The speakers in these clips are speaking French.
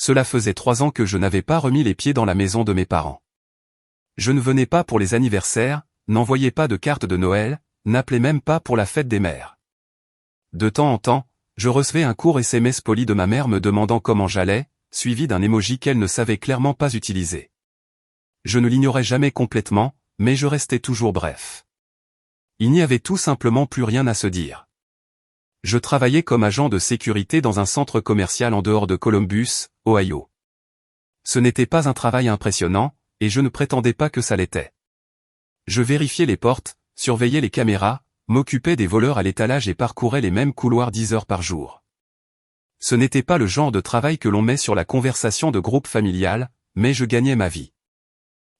Cela faisait 3 ans que je n'avais pas remis les pieds dans la maison de mes parents. Je ne venais pas pour les anniversaires, n'envoyais pas de cartes de Noël, n'appelais même pas pour la fête des mères. De temps en temps, je recevais un court SMS poli de ma mère me demandant comment j'allais, suivi d'un emoji qu'elle ne savait clairement pas utiliser. Je ne l'ignorais jamais complètement, mais je restais toujours bref. Il n'y avait tout simplement plus rien à se dire. Je travaillais comme agent de sécurité dans un centre commercial en dehors de Columbus, Ohio. Ce n'était pas un travail impressionnant, et je ne prétendais pas que ça l'était. Je vérifiais les portes, surveillais les caméras, m'occupais des voleurs à l'étalage et parcourais les mêmes couloirs 10 heures par jour. Ce n'était pas le genre de travail que l'on met sur la conversation de groupe familial, mais je gagnais ma vie.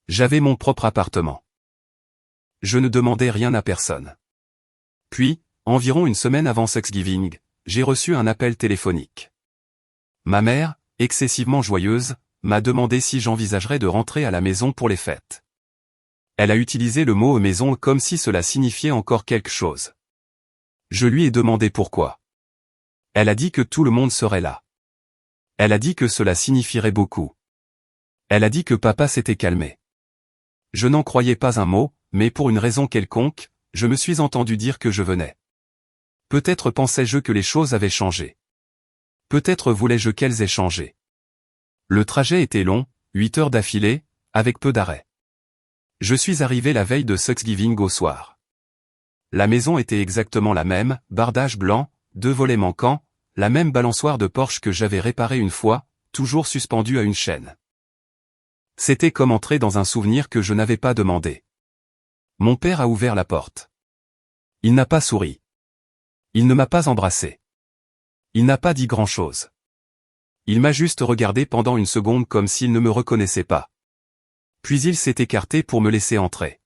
J'avais mon propre appartement. Je ne demandais rien à personne. Puis, environ une semaine avant Thanksgiving, j'ai reçu un appel téléphonique. Ma mère, excessivement joyeuse, m'a demandé si j'envisagerais de rentrer à la maison pour les fêtes. Elle a utilisé le mot « maison » comme si cela signifiait encore quelque chose. Je lui ai demandé pourquoi. Elle a dit que tout le monde serait là. Elle a dit que cela signifierait beaucoup. Elle a dit que papa s'était calmé. Je n'en croyais pas un mot, mais pour une raison quelconque, je me suis entendu dire que je venais. Peut-être pensais-je que les choses avaient changé. Peut-être voulais-je qu'elles aient changé. Le trajet était long, 8 heures d'affilée, avec peu d'arrêts. Je suis arrivé la veille de Thanksgiving au soir. La maison était exactement la même, bardage blanc, 2 volets manquants, la même balançoire de Porsche que j'avais réparée une fois, toujours suspendue à une chaîne. C'était comme entrer dans un souvenir que je n'avais pas demandé. Mon père a ouvert la porte. Il n'a pas souri. Il ne m'a pas embrassé. Il n'a pas dit grand-chose. Il m'a juste regardé pendant une seconde comme s'il ne me reconnaissait pas. Puis il s'est écarté pour me laisser entrer.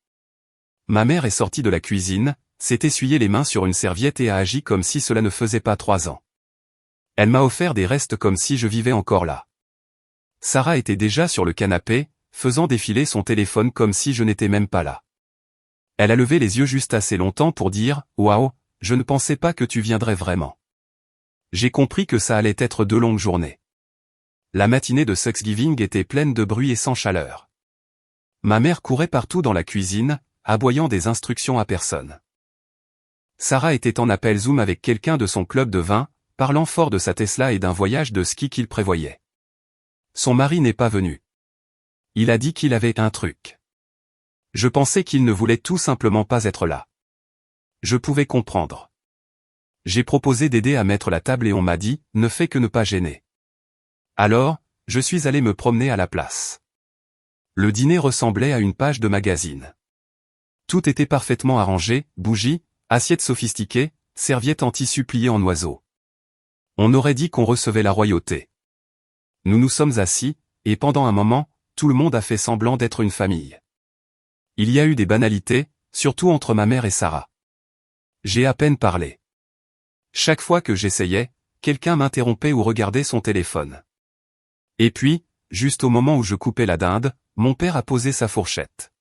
Ma mère est sortie de la cuisine, s'est essuyé les mains sur une serviette et a agi comme si cela ne faisait pas 3 ans. Elle m'a offert des restes comme si je vivais encore là. Sarah était déjà sur le canapé, faisant défiler son téléphone comme si je n'étais même pas là. Elle a levé les yeux juste assez longtemps pour dire « Waouh, je ne pensais pas que tu viendrais vraiment. » J'ai compris que ça allait être 2 longues journées. La matinée de Thanksgiving était pleine de bruit et sans chaleur. Ma mère courait partout dans la cuisine, aboyant des instructions à personne. Sarah était en appel Zoom avec quelqu'un de son club de vin, parlant fort de sa Tesla et d'un voyage de ski qu'il prévoyait. Son mari n'est pas venu. Il a dit qu'il avait un truc. Je pensais qu'il ne voulait tout simplement pas être là. Je pouvais comprendre. J'ai proposé d'aider à mettre la table et on m'a dit « ne fais que ne pas gêner ». Alors, je suis allé me promener à la place. Le dîner ressemblait à une page de magazine. Tout était parfaitement arrangé, bougies, assiettes sophistiquées, serviettes en tissu pliées en oiseau. On aurait dit qu'on recevait la royauté. Nous nous sommes assis, et pendant un moment, tout le monde a fait semblant d'être une famille. Il y a eu des banalités, surtout entre ma mère et Sarah. J'ai à peine parlé. Chaque fois que j'essayais, quelqu'un m'interrompait ou regardait son téléphone. Et puis, juste au moment où je coupais la dinde, mon père a posé sa fourchette.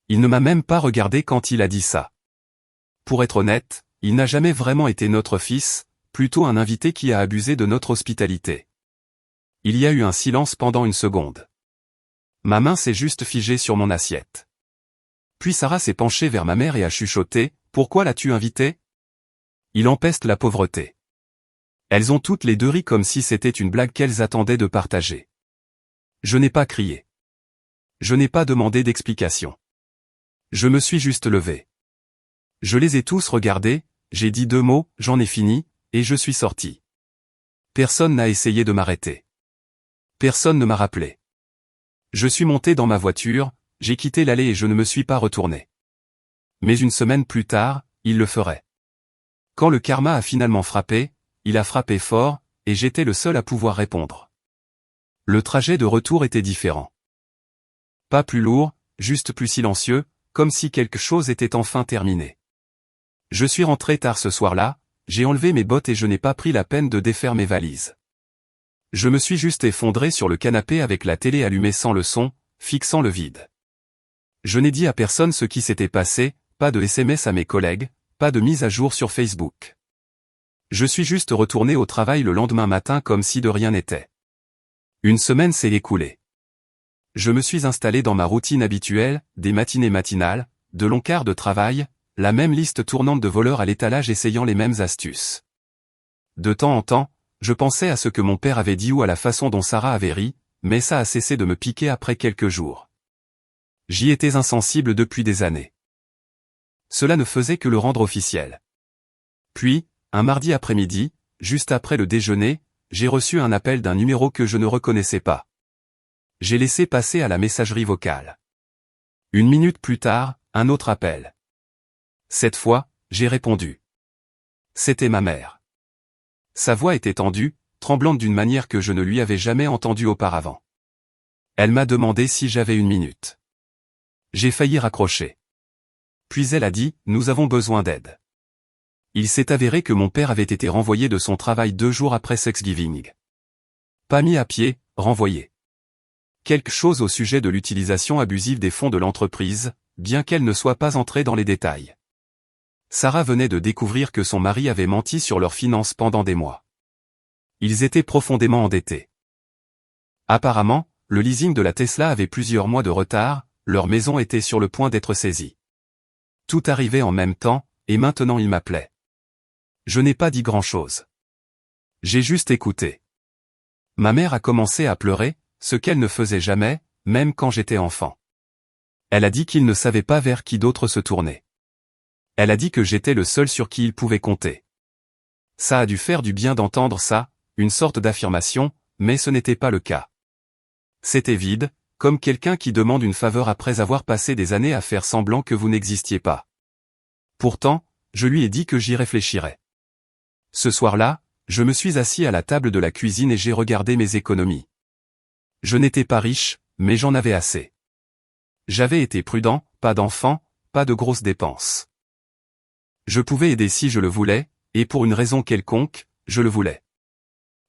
Il ne m'a même pas regardé quand il a dit ça. Pour être honnête, il n'a jamais vraiment été notre fils, plutôt un invité qui a abusé de notre hospitalité. Il y a eu un silence pendant une seconde. Ma main s'est juste figée sur mon assiette. Puis Sarah s'est penchée vers ma mère et a chuchoté « Pourquoi l'as-tu invité ?» Il empeste la pauvreté. Elles ont toutes les deux ri comme si c'était une blague qu'elles attendaient de partager. Je n'ai pas crié. Je n'ai pas demandé d'explication. Je me suis juste levé. Je les ai tous regardés, j'ai dit 2 mots, j'en ai fini, et je suis sorti. Personne n'a essayé de m'arrêter. Personne ne m'a rappelé. Je suis monté dans ma voiture, j'ai quitté l'allée et je ne me suis pas retourné. Mais une semaine plus tard, il le ferait. Quand le karma a finalement frappé, il a frappé fort, et j'étais le seul à pouvoir répondre. Le trajet de retour était différent. Pas plus lourd, juste plus silencieux, comme si quelque chose était enfin terminé. Je suis rentré tard ce soir-là, j'ai enlevé mes bottes et je n'ai pas pris la peine de défaire mes valises. Je me suis juste effondré sur le canapé avec la télé allumée sans le son, fixant le vide. Je n'ai dit à personne ce qui s'était passé, pas de SMS à mes collègues, pas de mise à jour sur Facebook. Je suis juste retourné au travail le lendemain matin comme si de rien n'était. Une semaine s'est écoulée. Je me suis installé dans ma routine habituelle, des matinées matinales, de longs quarts de travail, la même liste tournante de voleurs à l'étalage essayant les mêmes astuces. De temps en temps, je pensais à ce que mon père avait dit ou à la façon dont Sarah avait ri, mais ça a cessé de me piquer après quelques jours. J'y étais insensible depuis des années. Cela ne faisait que le rendre officiel. Puis, un mardi après-midi, juste après le déjeuner, j'ai reçu un appel d'un numéro que je ne reconnaissais pas. J'ai laissé passer à la messagerie vocale. 1 minute plus tard, un autre appel. Cette fois, j'ai répondu. C'était ma mère. Sa voix était tendue, tremblante d'une manière que je ne lui avais jamais entendue auparavant. Elle m'a demandé si j'avais 1 minute. J'ai failli raccrocher. Puis elle a dit, nous avons besoin d'aide. Il s'est avéré que mon père avait été renvoyé de son travail 2 jours après Thanksgiving. Pas mis à pied, renvoyé. Quelque chose au sujet de l'utilisation abusive des fonds de l'entreprise, bien qu'elle ne soit pas entrée dans les détails. Sarah venait de découvrir que son mari avait menti sur leurs finances pendant des mois. Ils étaient profondément endettés. Apparemment, le leasing de la Tesla avait plusieurs mois de retard, leur maison était sur le point d'être saisie. Tout arrivait en même temps, et maintenant il m'appelait. Je n'ai pas dit grand-chose. J'ai juste écouté. Ma mère a commencé à pleurer, ce qu'elle ne faisait jamais, même quand j'étais enfant. Elle a dit qu'il ne savait pas vers qui d'autre se tourner. Elle a dit que j'étais le seul sur qui il pouvait compter. Ça a dû faire du bien d'entendre ça, une sorte d'affirmation, mais ce n'était pas le cas. C'était vide, comme quelqu'un qui demande une faveur après avoir passé des années à faire semblant que vous n'existiez pas. Pourtant, je lui ai dit que j'y réfléchirais. Ce soir-là, je me suis assis à la table de la cuisine et j'ai regardé mes économies. Je n'étais pas riche, mais j'en avais assez. J'avais été prudent, pas d'enfant, pas de grosses dépenses. Je pouvais aider si je le voulais, et pour une raison quelconque, je le voulais.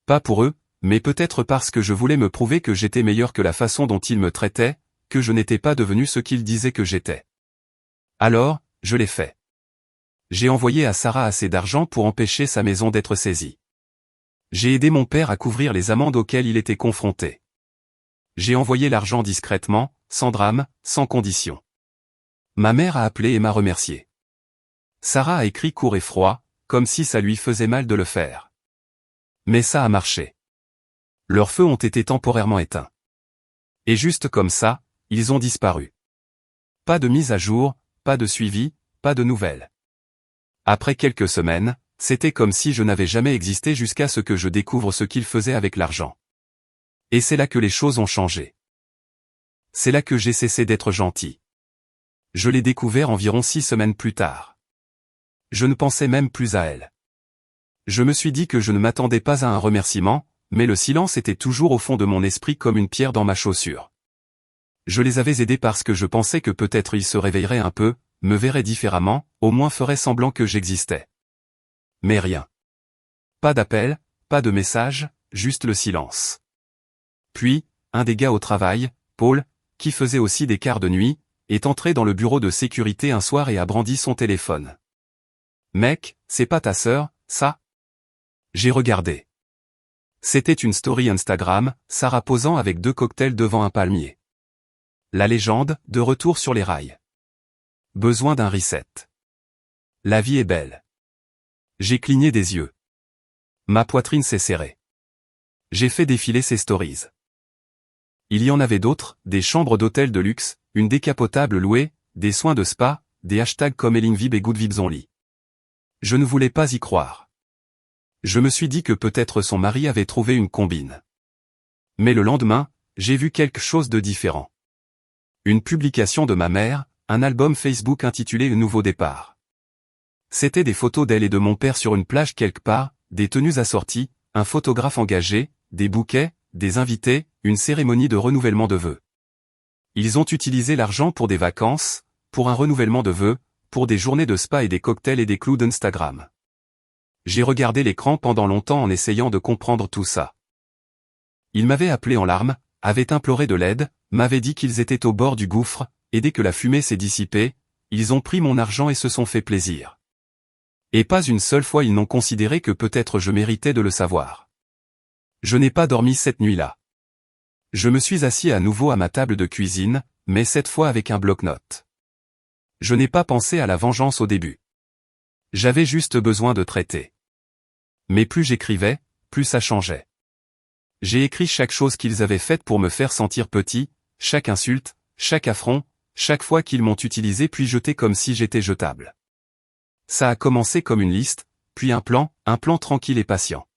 Pas pour eux, mais peut-être parce que je voulais me prouver que j'étais meilleur que la façon dont ils me traitaient, que je n'étais pas devenu ce qu'ils disaient que j'étais. Alors, je l'ai fait. J'ai envoyé à Sarah assez d'argent pour empêcher sa maison d'être saisie. J'ai aidé mon père à couvrir les amendes auxquelles il était confronté. J'ai envoyé l'argent discrètement, sans drame, sans condition. Ma mère a appelé et m'a remercié. Sarah a écrit court et froid, comme si ça lui faisait mal de le faire. Mais ça a marché. Leurs feux ont été temporairement éteints. Et juste comme ça, ils ont disparu. Pas de mise à jour, pas de suivi, pas de nouvelles. Après quelques semaines, c'était comme si je n'avais jamais existé jusqu'à ce que je découvre ce qu'ils faisaient avec l'argent. Et c'est là que les choses ont changé. C'est là que j'ai cessé d'être gentil. Je l'ai découvert environ 6 semaines plus tard. Je ne pensais même plus à elle. Je me suis dit que je ne m'attendais pas à un remerciement, mais le silence était toujours au fond de mon esprit comme une pierre dans ma chaussure. Je les avais aidés parce que je pensais que peut-être ils se réveilleraient un peu, me verraient différemment, au moins feraient semblant que j'existais. Mais rien. Pas d'appel, pas de message, juste le silence. Puis, un des gars au travail, Paul, qui faisait aussi des quarts de nuit, est entré dans le bureau de sécurité un soir et a brandi son téléphone. « Mec, c'est pas ta sœur, ça ?» J'ai regardé. C'était une story Instagram, Sarah posant avec 2 cocktails devant un palmier. La légende, de retour sur les rails. Besoin d'un reset. La vie est belle. J'ai cligné des yeux. Ma poitrine s'est serrée. J'ai fait défiler ces stories. Il y en avait d'autres, des chambres d'hôtel de luxe, une décapotable louée, des soins de spa, des hashtags comme Elingvib et Good Vibes Only. Je ne voulais pas y croire. Je me suis dit que peut-être son mari avait trouvé une combine. Mais le lendemain, j'ai vu quelque chose de différent. Une publication de ma mère, un album Facebook intitulé « Un nouveau départ ». C'était des photos d'elle et de mon père sur une plage quelque part, des tenues assorties, un photographe engagé, des bouquets, des invités, une cérémonie de renouvellement de vœux. Ils ont utilisé l'argent pour des vacances, pour un renouvellement de vœux, pour des journées de spa et des cocktails et des clous d'Instagram. J'ai regardé l'écran pendant longtemps en essayant de comprendre tout ça. Ils m'avaient appelé en larmes, avaient imploré de l'aide, m'avaient dit qu'ils étaient au bord du gouffre, et dès que la fumée s'est dissipée, ils ont pris mon argent et se sont fait plaisir. Et pas une seule fois ils n'ont considéré que peut-être je méritais de le savoir. Je n'ai pas dormi cette nuit-là. Je me suis assis à nouveau à ma table de cuisine, mais cette fois avec un bloc-notes. Je n'ai pas pensé à la vengeance au début. J'avais juste besoin de traiter. Mais plus j'écrivais, plus ça changeait. J'ai écrit chaque chose qu'ils avaient faite pour me faire sentir petit, chaque insulte, chaque affront, chaque fois qu'ils m'ont utilisé puis jeté comme si j'étais jetable. Ça a commencé comme une liste, puis un plan tranquille et patient.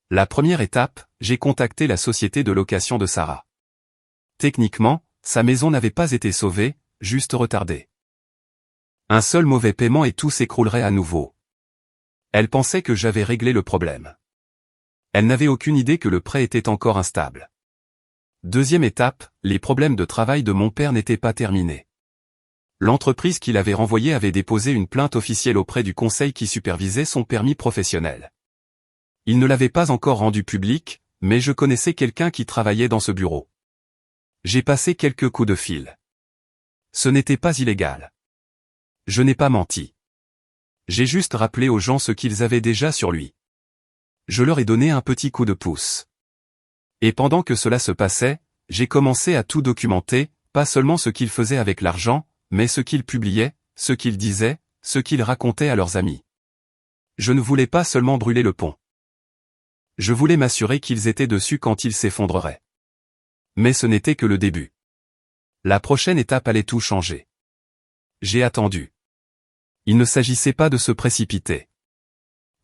La première étape, j'ai contacté la société de location de Sarah. Techniquement, sa maison n'avait pas été sauvée, juste retardée. Un seul mauvais paiement et tout s'écroulerait à nouveau. Elle pensait que j'avais réglé le problème. Elle n'avait aucune idée que le prêt était encore instable. Deuxième étape, les problèmes de travail de mon père n'étaient pas terminés. L'entreprise qui l'avait renvoyé avait déposé une plainte officielle auprès du conseil qui supervisait son permis professionnel. Il ne l'avait pas encore rendu public, mais je connaissais quelqu'un qui travaillait dans ce bureau. J'ai passé quelques coups de fil. Ce n'était pas illégal. Je n'ai pas menti. J'ai juste rappelé aux gens ce qu'ils avaient déjà sur lui. Je leur ai donné un petit coup de pouce. Et pendant que cela se passait, j'ai commencé à tout documenter, pas seulement ce qu'ils faisaient avec l'argent, mais ce qu'ils publiaient, ce qu'ils disaient, ce qu'ils racontaient à leurs amis. Je ne voulais pas seulement brûler le pont. Je voulais m'assurer qu'ils étaient dessus quand il s'effondrerait. Mais ce n'était que le début. La prochaine étape allait tout changer. J'ai attendu. Il ne s'agissait pas de se précipiter.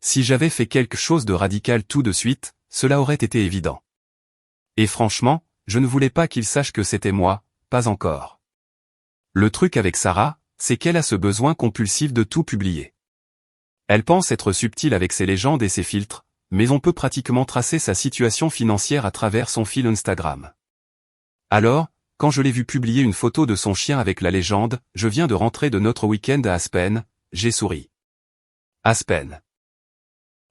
Si j'avais fait quelque chose de radical tout de suite, cela aurait été évident. Et franchement, je ne voulais pas qu'ils sachent que c'était moi, pas encore. Le truc avec Sarah, c'est qu'elle a ce besoin compulsif de tout publier. Elle pense être subtile avec ses légendes et ses filtres, mais on peut pratiquement tracer sa situation financière à travers son fil Instagram. Alors, quand je l'ai vu publier une photo de son chien avec la légende « Je viens de rentrer de notre week-end à Aspen », j'ai souri. Aspen.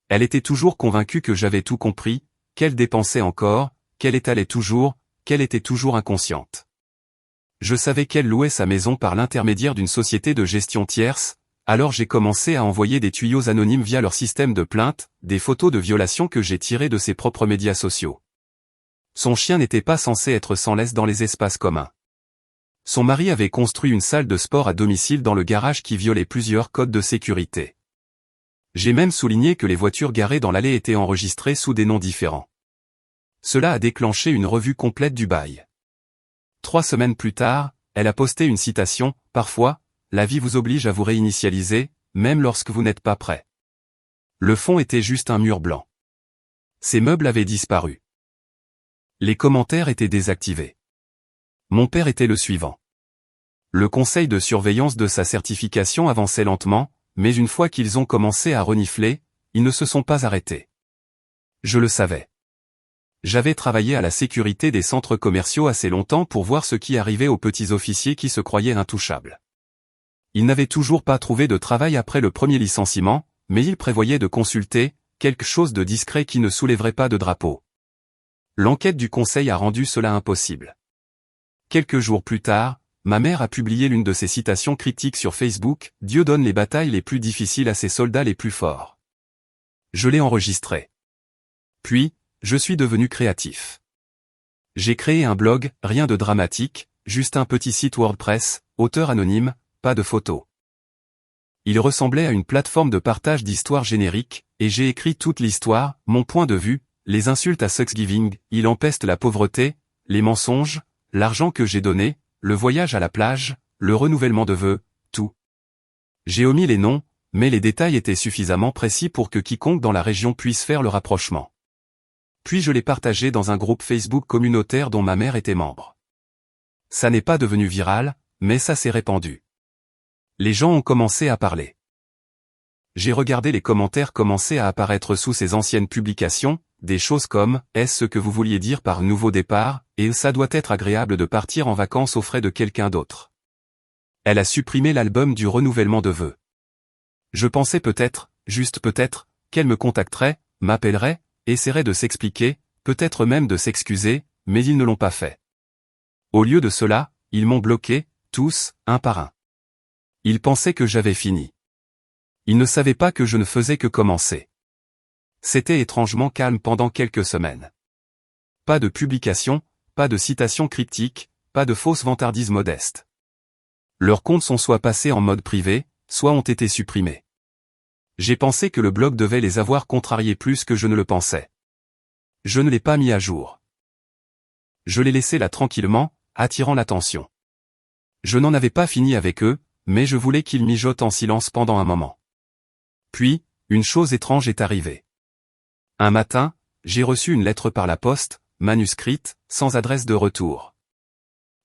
Elle était toujours convaincue que j'avais tout compris, qu'elle dépensait encore, qu'elle étalait toujours, qu'elle était toujours inconsciente. Je savais qu'elle louait sa maison par l'intermédiaire d'une société de gestion tierce, alors j'ai commencé à envoyer des tuyaux anonymes via leur système de plainte, des photos de violations que j'ai tirées de ses propres médias sociaux. Son chien n'était pas censé être sans laisse dans les espaces communs. Son mari avait construit une salle de sport à domicile dans le garage qui violait plusieurs codes de sécurité. J'ai même souligné que les voitures garées dans l'allée étaient enregistrées sous des noms différents. Cela a déclenché une revue complète du bail. 3 semaines plus tard, elle a posté une citation, « Parfois, la vie vous oblige à vous réinitialiser, même lorsque vous n'êtes pas prêt. » Le fond était juste un mur blanc. Ses meubles avaient disparu. Les commentaires étaient désactivés. Mon père était le suivant. Le conseil de surveillance de sa certification avançait lentement, mais une fois qu'ils ont commencé à renifler, ils ne se sont pas arrêtés. Je le savais. J'avais travaillé à la sécurité des centres commerciaux assez longtemps pour voir ce qui arrivait aux petits officiers qui se croyaient intouchables. Ils n'avaient toujours pas trouvé de travail après le premier licenciement, mais ils prévoyaient de consulter, quelque chose de discret qui ne soulèverait pas de drapeau. L'enquête du conseil a rendu cela impossible. Quelques jours plus tard, ma mère a publié l'une de ses citations critiques sur Facebook, « Dieu donne les batailles les plus difficiles à ses soldats les plus forts. » Je l'ai enregistré. Puis, je suis devenu créatif. J'ai créé un blog, rien de dramatique, juste un petit site WordPress, auteur anonyme, pas de photos. Il ressemblait à une plateforme de partage d'histoires génériques, et j'ai écrit toute l'histoire, mon point de vue, les insultes à Thanksgiving, il empeste la pauvreté, les mensonges, l'argent que j'ai donné, le voyage à la plage, le renouvellement de vœux, tout. J'ai omis les noms, mais les détails étaient suffisamment précis pour que quiconque dans la région puisse faire le rapprochement. Puis je l'ai partagé dans un groupe Facebook communautaire dont ma mère était membre. Ça n'est pas devenu viral, mais ça s'est répandu. Les gens ont commencé à parler. J'ai regardé les commentaires commencer à apparaître sous ces anciennes publications, des choses comme « Est-ce ce que vous vouliez dire par nouveau départ ?» et « Ça doit être agréable de partir en vacances aux frais de quelqu'un d'autre. » Elle a supprimé l'album du renouvellement de vœux. Je pensais peut-être, juste peut-être, qu'elle me contacterait, m'appellerait, essaierait de s'expliquer, peut-être même de s'excuser, mais ils ne l'ont pas fait. Au lieu de cela, ils m'ont bloqué, tous, un par un. Ils pensaient que j'avais fini. Ils ne savaient pas que je ne faisais que commencer. C'était étrangement calme pendant quelques semaines. Pas de publication, pas de citations cryptiques, pas de fausses vantardises modestes. Leurs comptes sont soit passés en mode privé, soit ont été supprimés. J'ai pensé que le blog devait les avoir contrariés plus que je ne le pensais. Je ne l'ai pas mis à jour. Je l'ai laissé là tranquillement, attirant l'attention. Je n'en avais pas fini avec eux, mais je voulais qu'ils mijotent en silence pendant un moment. Puis, une chose étrange est arrivée. Un matin, j'ai reçu une lettre par la poste, manuscrite, sans adresse de retour.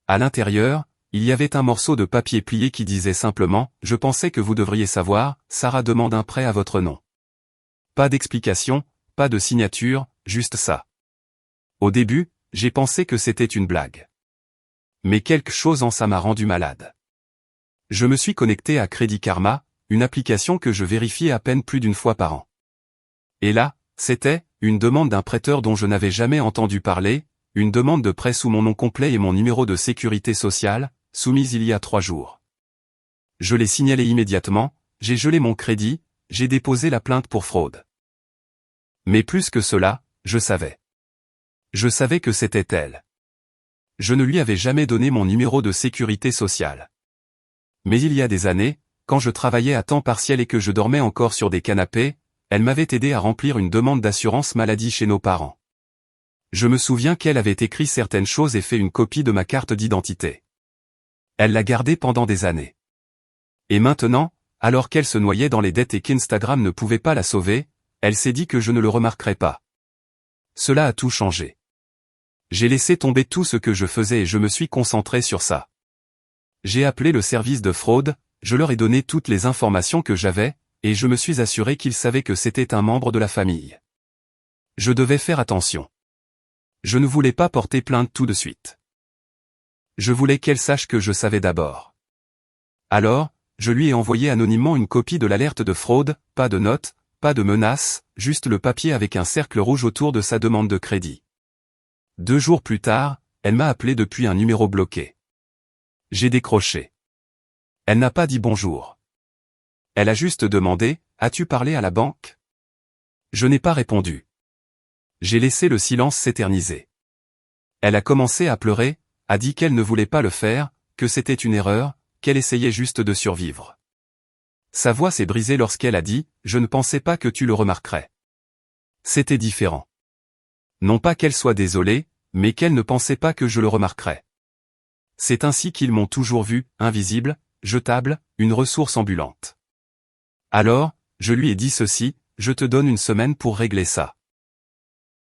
À l'intérieur, il y avait un morceau de papier plié qui disait simplement « Je pensais que vous devriez savoir, Sarah demande un prêt à votre nom. » Pas d'explication, pas de signature, juste ça. Au début, j'ai pensé que c'était une blague. Mais quelque chose en ça m'a rendu malade. Je me suis connecté à Crédit Karma, une application que je vérifiais à peine plus d'une fois par an. Et là, c'était une demande d'un prêteur dont je n'avais jamais entendu parler, une demande de prêt sous mon nom complet et mon numéro de sécurité sociale, soumise il y a 3 jours. Je l'ai signalé immédiatement, j'ai gelé mon crédit, j'ai déposé la plainte pour fraude. Mais plus que cela, je savais. Je savais que c'était elle. Je ne lui avais jamais donné mon numéro de sécurité sociale. Mais il y a des années, quand je travaillais à temps partiel et que je dormais encore sur des canapés, elle m'avait aidé à remplir une demande d'assurance maladie chez nos parents. Je me souviens qu'elle avait écrit certaines choses et fait une copie de ma carte d'identité. Elle l'a gardée pendant des années. Et maintenant, alors qu'elle se noyait dans les dettes et qu'Instagram ne pouvait pas la sauver, elle s'est dit que je ne le remarquerais pas. Cela a tout changé. J'ai laissé tomber tout ce que je faisais et je me suis concentré sur ça. J'ai appelé le service de fraude, je leur ai donné toutes les informations que j'avais, et je me suis assuré qu'ils savaient que c'était un membre de la famille. Je devais faire attention. Je ne voulais pas porter plainte tout de suite. Je voulais qu'elle sache que je savais d'abord. Alors, je lui ai envoyé anonymement une copie de l'alerte de fraude, pas de note, pas de menace, juste le papier avec un cercle rouge autour de sa demande de crédit. 2 jours plus tard, elle m'a appelé depuis un numéro bloqué. J'ai décroché. Elle n'a pas dit bonjour. Elle a juste demandé « As-tu parlé à la banque ?» Je n'ai pas répondu. J'ai laissé le silence s'éterniser. Elle a commencé à pleurer, a dit qu'elle ne voulait pas le faire, que c'était une erreur, qu'elle essayait juste de survivre. Sa voix s'est brisée lorsqu'elle a dit « Je ne pensais pas que tu le remarquerais. » C'était différent. Non pas qu'elle soit désolée, mais qu'elle ne pensait pas que je le remarquerais. C'est ainsi qu'ils m'ont toujours vu, invisible, jetable, une ressource ambulante. Alors, je lui ai dit ceci, je te donne une semaine pour régler ça.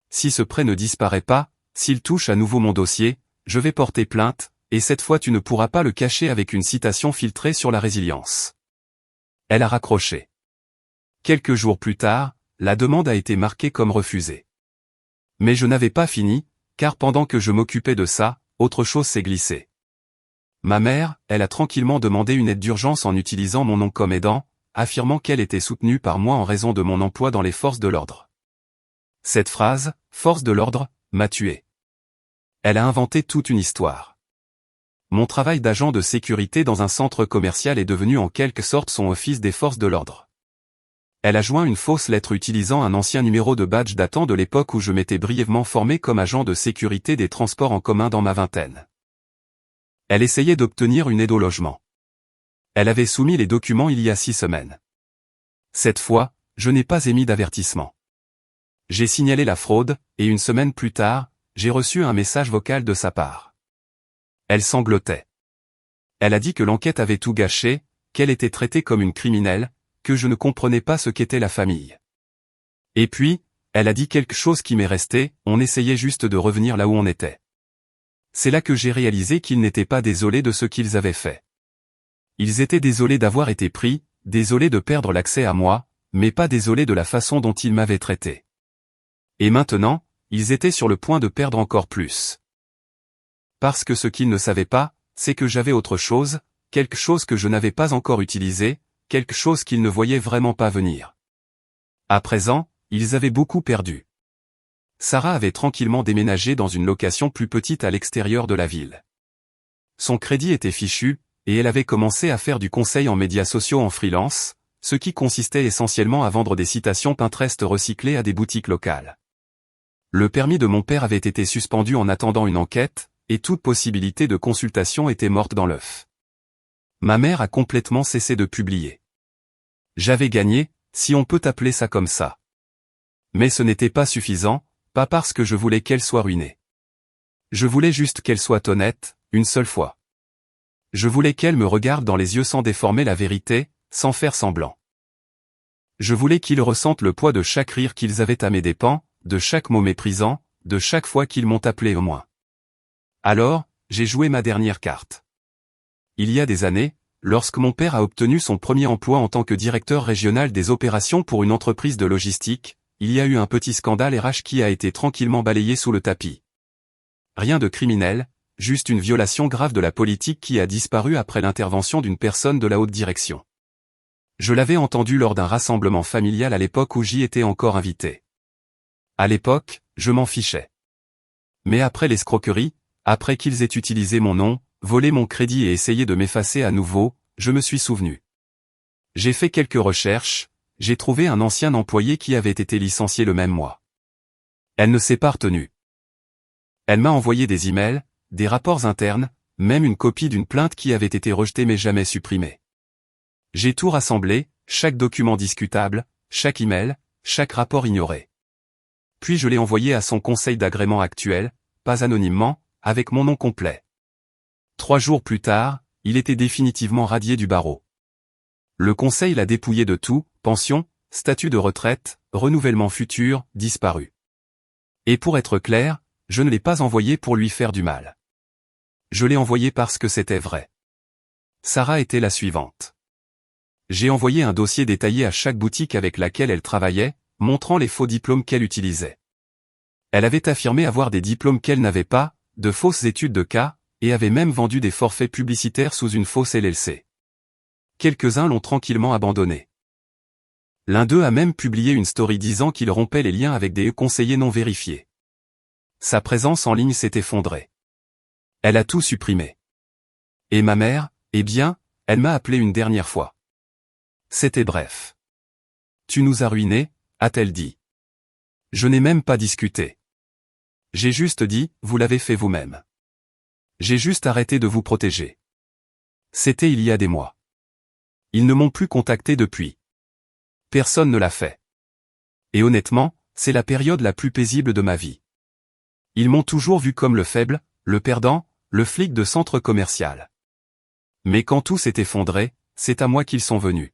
Si ce prêt ne disparaît pas, s'il touche à nouveau mon dossier, je vais porter plainte, et cette fois tu ne pourras pas le cacher avec une citation filtrée sur la résilience. Elle a raccroché. Quelques jours plus tard, la demande a été marquée comme refusée. Mais je n'avais pas fini, car pendant que je m'occupais de ça, autre chose s'est glissée. Ma mère, elle a tranquillement demandé une aide d'urgence en utilisant mon nom comme aidant, affirmant qu'elle était soutenue par moi en raison de mon emploi dans les forces de l'ordre. Cette phrase, « force de l'ordre », m'a tué. Elle a inventé toute une histoire. Mon travail d'agent de sécurité dans un centre commercial est devenu en quelque sorte son office des forces de l'ordre. Elle a joint une fausse lettre utilisant un ancien numéro de badge datant de l'époque où je m'étais brièvement formé comme agent de sécurité des transports en commun dans ma vingtaine. Elle essayait d'obtenir une aide au logement. Elle avait soumis les documents il y a 6 semaines. Cette fois, je n'ai pas émis d'avertissement. J'ai signalé la fraude, et une semaine plus tard, j'ai reçu un message vocal de sa part. Elle sanglotait. Elle a dit que l'enquête avait tout gâché, qu'elle était traitée comme une criminelle, que je ne comprenais pas ce qu'était la famille. Et puis, elle a dit quelque chose qui m'est resté, on essayait juste de revenir là où on était. C'est là que j'ai réalisé qu'ils n'étaient pas désolés de ce qu'ils avaient fait. Ils étaient désolés d'avoir été pris, désolés de perdre l'accès à moi, mais pas désolés de la façon dont ils m'avaient traité. Et maintenant, ils étaient sur le point de perdre encore plus. Parce que ce qu'ils ne savaient pas, c'est que j'avais autre chose, quelque chose que je n'avais pas encore utilisé, quelque chose qu'ils ne voyaient vraiment pas venir. À présent, ils avaient beaucoup perdu. Sarah avait tranquillement déménagé dans une location plus petite à l'extérieur de la ville. Son crédit était fichu, et elle avait commencé à faire du conseil en médias sociaux en freelance, ce qui consistait essentiellement à vendre des citations Pinterest recyclées à des boutiques locales. Le permis de mon père avait été suspendu en attendant une enquête, et toute possibilité de consultation était morte dans l'œuf. Ma mère a complètement cessé de publier. J'avais gagné, si on peut appeler ça comme ça. Mais ce n'était pas suffisant, pas parce que je voulais qu'elle soit ruinée. Je voulais juste qu'elle soit honnête, une seule fois. Je voulais qu'elle me regarde dans les yeux sans déformer la vérité, sans faire semblant. Je voulais qu'ils ressentent le poids de chaque rire qu'ils avaient à mes dépens, de chaque mot méprisant, de chaque fois qu'ils m'ont appelé au moins. Alors, j'ai joué ma dernière carte. Il y a des années, lorsque mon père a obtenu son premier emploi en tant que directeur régional des opérations pour une entreprise de logistique, il y a eu un petit scandale RH qui a été tranquillement balayé sous le tapis. Rien de criminel, juste une violation grave de la politique qui a disparu après l'intervention d'une personne de la haute direction. Je l'avais entendu lors d'un rassemblement familial à l'époque où j'y étais encore invité. À l'époque, je m'en fichais. Mais après l'escroquerie, après qu'ils aient utilisé mon nom, volé mon crédit et essayé de m'effacer à nouveau, je me suis souvenu. J'ai fait quelques recherches, j'ai trouvé un ancien employé qui avait été licencié le même mois. Elle ne s'est pas retenue. Elle m'a envoyé des emails, des rapports internes, même une copie d'une plainte qui avait été rejetée mais jamais supprimée. J'ai tout rassemblé, chaque document discutable, chaque email, chaque rapport ignoré. Puis je l'ai envoyé à son conseil d'agrément actuel, pas anonymement, avec mon nom complet. 3 jours plus tard, il était définitivement radié du barreau. Le conseil l'a dépouillé de tout, pension, statut de retraite, renouvellement futur, disparu. Et pour être clair, je ne l'ai pas envoyé pour lui faire du mal. Je l'ai envoyé parce que c'était vrai. Sarah était la suivante. J'ai envoyé un dossier détaillé à chaque boutique avec laquelle elle travaillait, montrant les faux diplômes qu'elle utilisait. Elle avait affirmé avoir des diplômes qu'elle n'avait pas, de fausses études de cas, et avait même vendu des forfaits publicitaires sous une fausse LLC. Quelques-uns l'ont tranquillement abandonné. L'un d'eux a même publié une story disant qu'il rompait les liens avec des conseillers non vérifiés. Sa présence en ligne s'est effondrée. Elle a tout supprimé. Et ma mère, eh bien, elle m'a appelé une dernière fois. C'était bref. Tu nous as ruinés, a-t-elle dit. Je n'ai même pas discuté. J'ai juste dit, vous l'avez fait vous-même. J'ai juste arrêté de vous protéger. C'était il y a des mois. Ils ne m'ont plus contacté depuis. Personne ne l'a fait. Et honnêtement, c'est la période la plus paisible de ma vie. Ils m'ont toujours vu comme le faible, le perdant, le flic de centre commercial. Mais quand tout s'est effondré, c'est à moi qu'ils sont venus.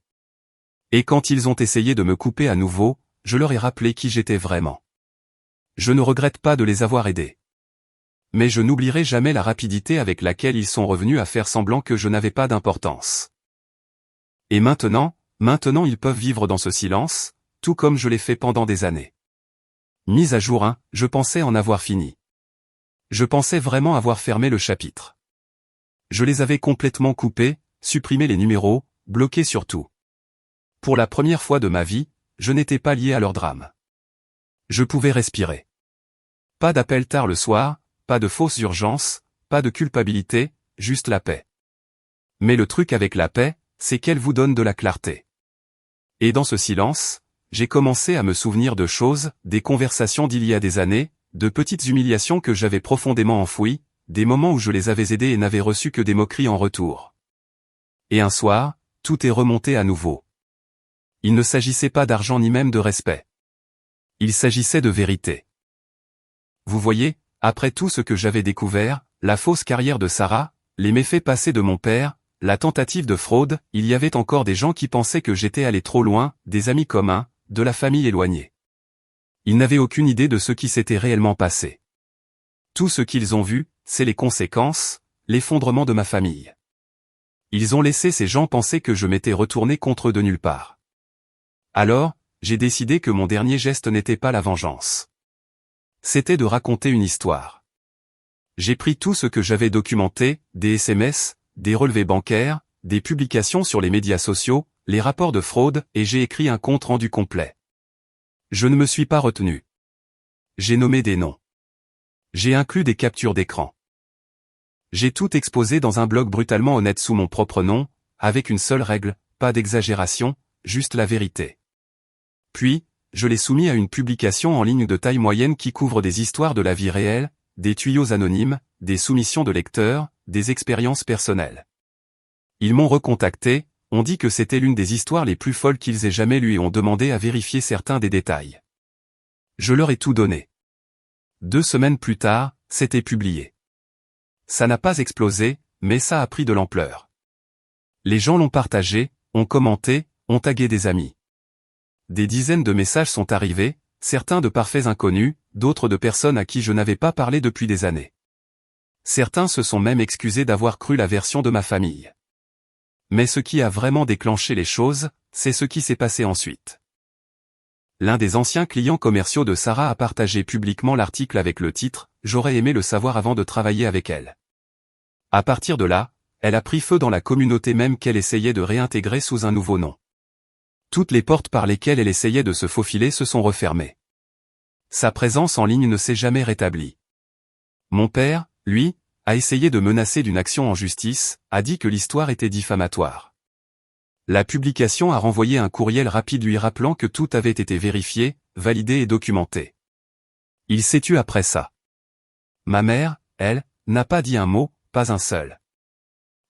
Et quand ils ont essayé de me couper à nouveau, je leur ai rappelé qui j'étais vraiment. Je ne regrette pas de les avoir aidés. Mais je n'oublierai jamais la rapidité avec laquelle ils sont revenus à faire semblant que je n'avais pas d'importance. Et maintenant ils peuvent vivre dans ce silence, tout comme je l'ai fait pendant des années. Mise à jour 1, je pensais en avoir fini. Je pensais vraiment avoir fermé le chapitre. Je les avais complètement coupés, supprimé les numéros, bloqués sur tout. Pour la première fois de ma vie, je n'étais pas lié à leur drame. Je pouvais respirer. Pas d'appel tard le soir, pas de fausses urgences, pas de culpabilité, juste la paix. Mais le truc avec la paix, c'est qu'elle vous donne de la clarté. Et dans ce silence, j'ai commencé à me souvenir de choses, des conversations d'il y a des années, de petites humiliations que j'avais profondément enfouies, des moments où je les avais aidés et n'avais reçu que des moqueries en retour. Et un soir, tout est remonté à nouveau. Il ne s'agissait pas d'argent ni même de respect. Il s'agissait de vérité. Vous voyez, après tout ce que j'avais découvert, la fausse carrière de Sarah, les méfaits passés de mon père, la tentative de fraude, il y avait encore des gens qui pensaient que j'étais allé trop loin, des amis communs, de la famille éloignée. Ils n'avaient aucune idée de ce qui s'était réellement passé. Tout ce qu'ils ont vu, c'est les conséquences, l'effondrement de ma famille. Ils ont laissé ces gens penser que je m'étais retourné contre eux de nulle part. Alors, j'ai décidé que mon dernier geste n'était pas la vengeance. C'était de raconter une histoire. J'ai pris tout ce que j'avais documenté, des SMS, des relevés bancaires, des publications sur les médias sociaux, les rapports de fraude, et j'ai écrit un compte rendu complet. Je ne me suis pas retenu. J'ai nommé des noms. J'ai inclus des captures d'écran. J'ai tout exposé dans un blog brutalement honnête sous mon propre nom, avec une seule règle, pas d'exagération, juste la vérité. Puis, je l'ai soumis à une publication en ligne de taille moyenne qui couvre des histoires de la vie réelle, des tuyaux anonymes, des soumissions de lecteurs, des expériences personnelles. Ils m'ont recontacté, ont dit que c'était l'une des histoires les plus folles qu'ils aient jamais lues et ont demandé à vérifier certains des détails. Je leur ai tout donné. 2 semaines plus tard, c'était publié. Ça n'a pas explosé, mais ça a pris de l'ampleur. Les gens l'ont partagé, ont commenté, ont tagué des amis. Des dizaines de messages sont arrivés, certains de parfaits inconnus, d'autres de personnes à qui je n'avais pas parlé depuis des années. Certains se sont même excusés d'avoir cru la version de ma famille. Mais ce qui a vraiment déclenché les choses, c'est ce qui s'est passé ensuite. L'un des anciens clients commerciaux de Sarah a partagé publiquement l'article avec le titre « J'aurais aimé le savoir avant de travailler avec elle ». À partir de là, elle a pris feu dans la communauté même qu'elle essayait de réintégrer sous un nouveau nom. Toutes les portes par lesquelles elle essayait de se faufiler se sont refermées. Sa présence en ligne ne s'est jamais rétablie. Mon père, lui, a essayé de menacer d'une action en justice, a dit que l'histoire était diffamatoire. La publication a renvoyé un courriel rapide lui rappelant que tout avait été vérifié, validé et documenté. Il s'est tu après ça. Ma mère, elle, n'a pas dit un mot, pas un seul.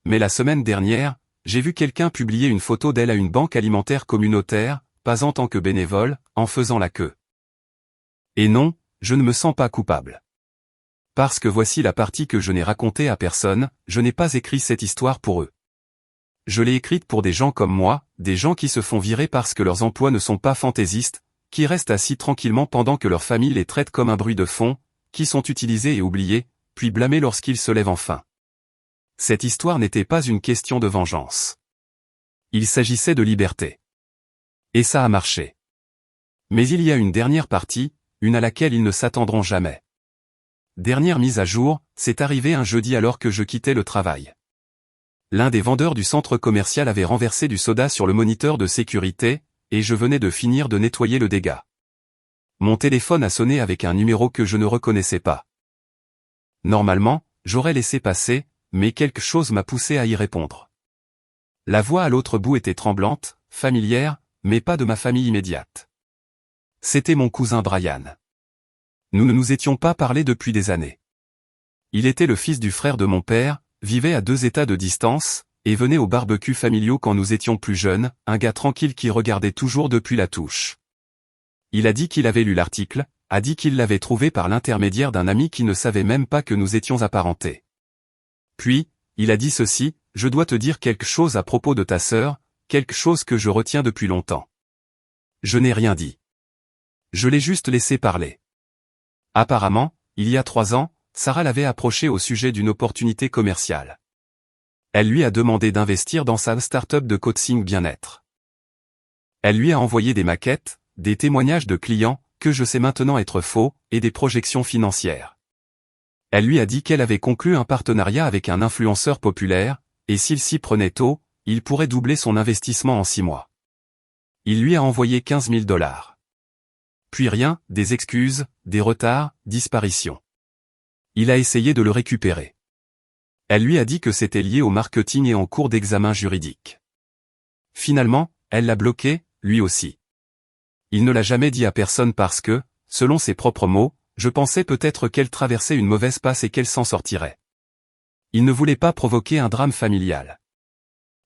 Mais la semaine dernière, j'ai vu quelqu'un publier une photo d'elle à une banque alimentaire communautaire, pas en tant que bénévole, en faisant la queue. Et non, je ne me sens pas coupable. Parce que voici la partie que je n'ai racontée à personne, je n'ai pas écrit cette histoire pour eux. Je l'ai écrite pour des gens comme moi, des gens qui se font virer parce que leurs emplois ne sont pas fantaisistes, qui restent assis tranquillement pendant que leur famille les traite comme un bruit de fond, qui sont utilisés et oubliés, puis blâmés lorsqu'ils se lèvent enfin. Cette histoire n'était pas une question de vengeance. Il s'agissait de liberté. Et ça a marché. Mais il y a une dernière partie, une à laquelle ils ne s'attendront jamais. Dernière mise à jour, c'est arrivé un jeudi alors que je quittais le travail. L'un des vendeurs du centre commercial avait renversé du soda sur le moniteur de sécurité, et je venais de finir de nettoyer le dégât. Mon téléphone a sonné avec un numéro que je ne reconnaissais pas. Normalement, j'aurais laissé passer, mais quelque chose m'a poussé à y répondre. La voix à l'autre bout était tremblante, familière, mais pas de ma famille immédiate. C'était mon cousin Brian. Nous ne nous étions pas parlé depuis des années. Il était le fils du frère de mon père, vivait à 2 États de distance, et venait aux barbecues familiaux quand nous étions plus jeunes, un gars tranquille qui regardait toujours depuis la touche. Il a dit qu'il avait lu l'article, a dit qu'il l'avait trouvé par l'intermédiaire d'un ami qui ne savait même pas que nous étions apparentés. Puis, il a dit ceci, « Je dois te dire quelque chose à propos de ta sœur, quelque chose que je retiens depuis longtemps. » Je n'ai rien dit. Je l'ai juste laissé parler. Apparemment, il y a 3 ans, Sarah l'avait approché au sujet d'une opportunité commerciale. Elle lui a demandé d'investir dans sa start-up de coaching bien-être. Elle lui a envoyé des maquettes, des témoignages de clients, que je sais maintenant être faux, et des projections financières. Elle lui a dit qu'elle avait conclu un partenariat avec un influenceur populaire, et s'il s'y prenait tôt, il pourrait doubler son investissement en 6 mois. Il lui a envoyé 15 000 $. Puis rien, des excuses, des retards, disparitions. Il a essayé de le récupérer. Elle lui a dit que c'était lié au marketing et en cours d'examen juridique. Finalement, elle l'a bloqué, lui aussi. Il ne l'a jamais dit à personne parce que, selon ses propres mots, je pensais peut-être qu'elle traversait une mauvaise passe et qu'elle s'en sortirait. Il ne voulait pas provoquer un drame familial.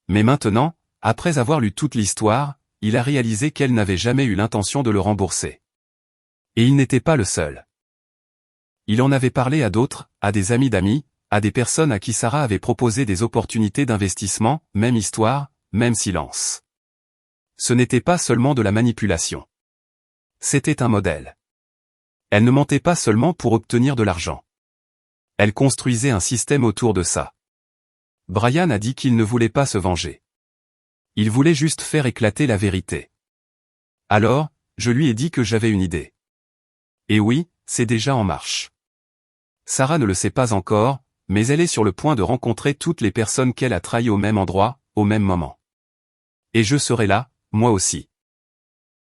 Mais maintenant, après avoir lu toute l'histoire, il a réalisé qu'elle n'avait jamais eu l'intention de le rembourser. Et il n'était pas le seul. Il en avait parlé à d'autres, à des amis d'amis, à des personnes à qui Sarah avait proposé des opportunités d'investissement, même histoire, même silence. Ce n'était pas seulement de la manipulation. C'était un modèle. Elle ne mentait pas seulement pour obtenir de l'argent. Elle construisait un système autour de ça. Brian a dit qu'il ne voulait pas se venger. Il voulait juste faire éclater la vérité. Alors, je lui ai dit que j'avais une idée. Et oui, c'est déjà en marche. Sarah ne le sait pas encore, mais elle est sur le point de rencontrer toutes les personnes qu'elle a trahies au même endroit, au même moment. Et je serai là, moi aussi.